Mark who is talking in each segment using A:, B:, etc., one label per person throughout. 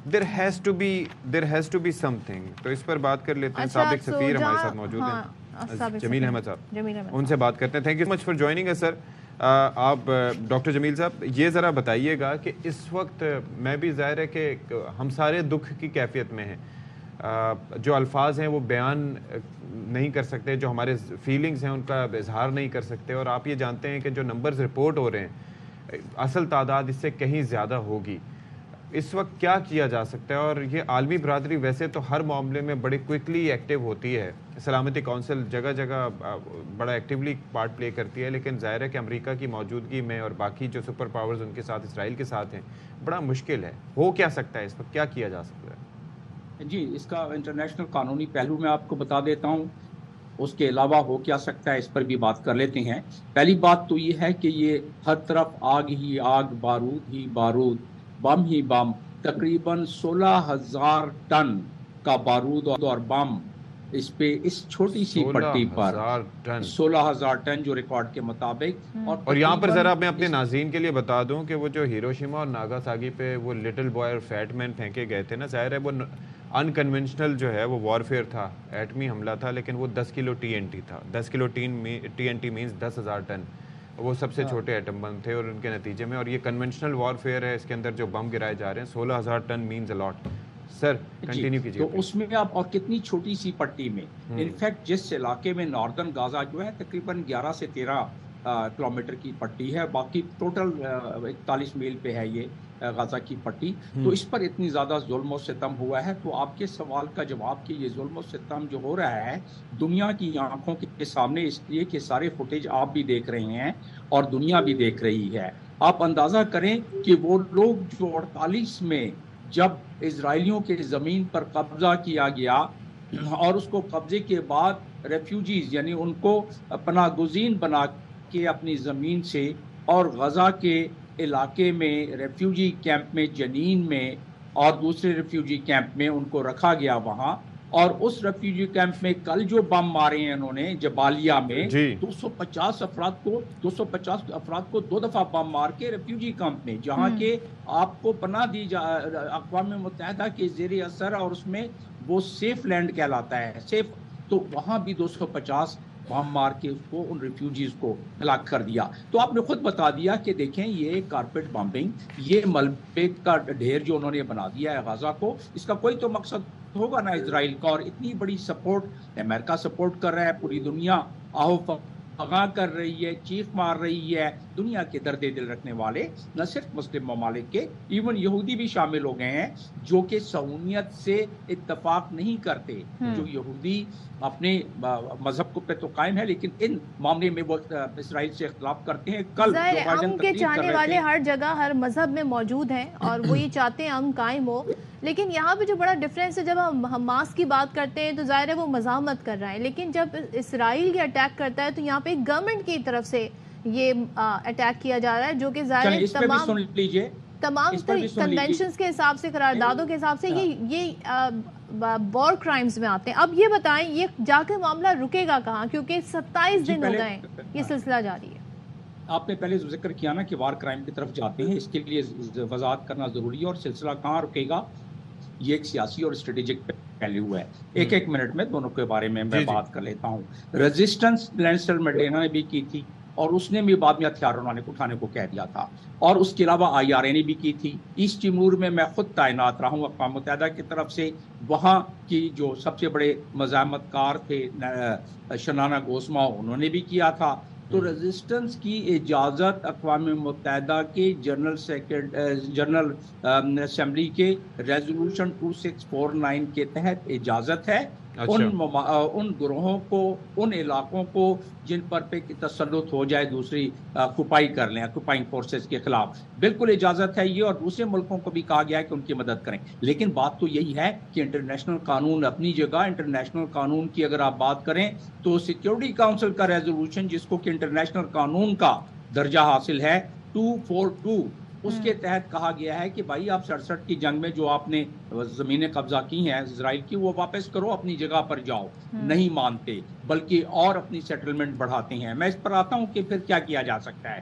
A: there has to be something. تو اس پر بات کر لیتے ہیں. سابق سفیر ہمارے ساتھ موجود ہیں, جمیل احمد صاحب, ان سے بات کرتے ہیں. Thank you so much for joining us sir. آپ ڈاکٹر جمیل صاحب یہ ذرا بتائیے گا کہ اس وقت میں بھی ظاہر ہے کہ ہم سارے دکھ کی کیفیت میں ہیں, جو الفاظ ہیں وہ بیان نہیں کر سکتے, جو ہمارے فیلنگز ہیں ان کا اظہار نہیں کر سکتے, اور آپ یہ جانتے ہیں کہ جو نمبرز رپورٹ ہو رہے ہیں اصل تعداد اس سے کہیں زیادہ ہوگی. اس وقت کیا کیا جا سکتا ہے؟ اور یہ عالمی برادری ویسے تو ہر معاملے میں بڑے کوئکلی ایکٹیو ہوتی ہے, سلامتی کونسل جگہ جگہ بڑا ایکٹیولی پارٹ پلے کرتی ہے, لیکن ظاہر ہے کہ امریکہ کی موجودگی میں اور باقی جو سپر پاورز ان کے ساتھ اسرائیل کے ساتھ ہیں بڑا مشکل ہے. ہو کیا سکتا ہے اس وقت, کیا کیا جا سکتا ہے؟
B: جی, اس کا انٹرنیشنل قانونی پہلو میں آپ کو بتا دیتا ہوں. اس کے علاوہ ہو کیا سکتا ہے اس پر بھی بات کر لیتے ہیں. پہلی بات تو یہ ہے کہ یہ ہر طرف آگ ہی آگ, بارود ہی بارود, بم ہی بم. تقریباً 16,000 ٹن کا بارود اور بم اس پہ اس چھوٹی سی پٹی پر 16,000 ٹن جو ریکارڈ کے مطابق.
A: اور یہاں پر ذرا میں اپنے ناظرین کے لیے بتا دوں کہ وہ جو ہیروشیما اور ناگاساکی پہ وہ لٹل بوائے اور فیٹ مین پھینکے گئے تھے نا, ظاہر ہے وہ ان کنونشنل جو ہے وہ وارفیئر تھا, ایٹمی حملہ تھا, لیکن وہ 10 کلو ٹی این ٹی تھا. 10 kilo T N T means 10,000 ton, وہ سب سے چھوٹے ایٹم بم تھے, اور ان کے نتیجے میں, اور یہ کنونشنل وارفیئر ہے, اس کے اندر جو بم گرائے جا رہے ہیں 16,000 ٹن مینز الاٹ. سر کنٹینیو کیجیے.
B: تو اس میں آپ, اور کتنی چھوٹی سی پٹی میں, انفیکٹ جس علاقے میں ناردرن غازہ جو ہے تقریباً 11 سے 13 کلومیٹر کی پٹی ہے, باقی ٹوٹل 41 میل پہ ہے یہ غزہ کی پٹی. تو اس پر اتنی زیادہ ظلم و ستم ہوا ہے. تو آپ کے سوال کا جواب کہ یہ ظلم و ستم جو ہو رہا ہے دنیا کی آنکھوں کے سامنے, اس لیے کہ سارے فوٹیج آپ بھی دیکھ رہے ہیں اور دنیا بھی دیکھ رہی ہے. آپ اندازہ کریں کہ وہ لوگ جو 48 میں جب اسرائیلیوں کے زمین پر قبضہ کیا گیا اور اس کو قبضے کے بعد ریفیوجیز یعنی ان کو پناہ گزین بنا کے اپنی زمین سے, اور غزہ کے علاقے میں ریفیوجی کیمپ میں جنین میں اور دوسرے ریفیوجی کیمپ میں ان کو رکھا گیا وہاں. اور اس ریفیوجی کیمپ میں کل جو بم مارے ہیں انہوں نے جبالیہ میں, 250 افراد کو 2 دفعہ بم مار کے ریفیوجی کیمپ میں, جہاں کے آپ کو پناہ دی اقوام متحدہ کے زیر اثر, اور اس میں وہ سیف لینڈ کہلاتا ہے, سیف. تو وہاں بھی 250 بم مار کے اس کو, ان ریفیوجیز کو ہلاک کر دیا. تو آپ نے خود بتا دیا کہ دیکھیں یہ کارپیٹ بمبنگ, یہ ملبے کا ڈھیر جو انہوں نے بنا دیا ہے غزہ کو, اس کا کوئی تو مقصد ہوگا نا اسرائیل کا. اور اتنی بڑی سپورٹ امریکہ سپورٹ کر رہا ہے, پوری دنیا آہو فغاں کر رہی ہے, چیخ مار رہی ہے. دنیا کے درد دل رکھنے والے نہ صرف مسلم ممالک کے, ایون یہودی بھی شامل ہو گئے ہیں جو کہ صہیونیت سے اتفاق نہیں کرتے. جو یہودی اپنے مذہب کو پہ تو قائم ہے لیکن ان معاملے میں وہ اسرائیل سے اختلاف کرتے ہیں. کل
C: امن کے چاہنے والے ہر جگہ ہر مذہب میں موجود ہیں اور وہ یہ چاہتے ہیں امن قائم ہو, لیکن یہاں پہ جو بڑا ڈفرینس ہے, جب ہم حماس کی بات کرتے ہیں تو ظاہر ہے وہ مزاحمت کر رہا ہے, لیکن جب اسرائیل یہ اٹیک کرتا ہے تو یہاں پہ گورنمنٹ کی طرف سے یہ اٹیک کیا جا رہا ہے, جو کہ ظاہر ہے تمام کنونشنز کے حساب سے, قراردادوں کے حساب سے یہ وار کرائمز میں آتے ہیں. اب یہ بتائیں یہ جا کے معاملہ رکے گا کہاں, کیونکہ 27 دن ہو گئے یہ سلسلہ جاری ہے.
B: آپ نے پہلے ذکر کیا نا کہ وار کرائم کی طرف جاتے ہیں, اس کے لیے وضاحت کرنا ضروری ہے. اور سلسلہ کہاں رکے گا, یہ ایک سیاسی اور اسٹریٹجک پہلو ہے. ایک منٹ میں دونوں کے بارے میں بات کر لیتا ہوں. ریزسٹنس لینسٹر میڈینا نے بھی کی تھی, اور اس نے بھی بعد میں ہتھیار اٹھانے کو کہہ دیا تھا. اور اس کے علاوہ IRA نے بھی کی تھی. ایسٹ تیمور میں میں خود تعینات رہا ہوں اقوام متحدہ کی طرف سے, وہاں کی جو سب سے بڑے مزاحمت کار تھے شنانا گوسما, انہوں نے بھی کیا تھا. تو ریزسٹنس کی اجازت اقوام متحدہ کے جنرل اسمبلی کے ریزولوشن 2649 کے تحت اجازت ہے. ان گروہوں کو, ان علاقوں کو جن پر پہ تسلط ہو جائے دوسری کپائی کر لیں, کپائنگ فورسز کے خلاف, بالکل اجازت ہے یہ. اور دوسرے ملکوں کو بھی کہا گیا ہے کہ ان کی مدد کریں. لیکن بات تو یہی ہے کہ انٹرنیشنل قانون اپنی جگہ, انٹرنیشنل قانون کی اگر آپ بات کریں تو سیکیورٹی کاؤنسل کا ریزولوشن جس کو کہ انٹرنیشنل قانون کا درجہ حاصل ہے 242, اس کے تحت کہا گیا ہے کہ بھائی آپ 67 کی جنگ میں جو آپ نے زمینیں قبضہ کی ہیں اسرائیل کی, وہ واپس کرو, اپنی جگہ پر جاؤ. نہیں مانتے بلکہ اور اپنی سیٹلمنٹ بڑھاتے ہیں. میں اس پر آتا ہوں کہ پھر کیا کیا جا سکتا ہے.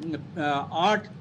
B: 8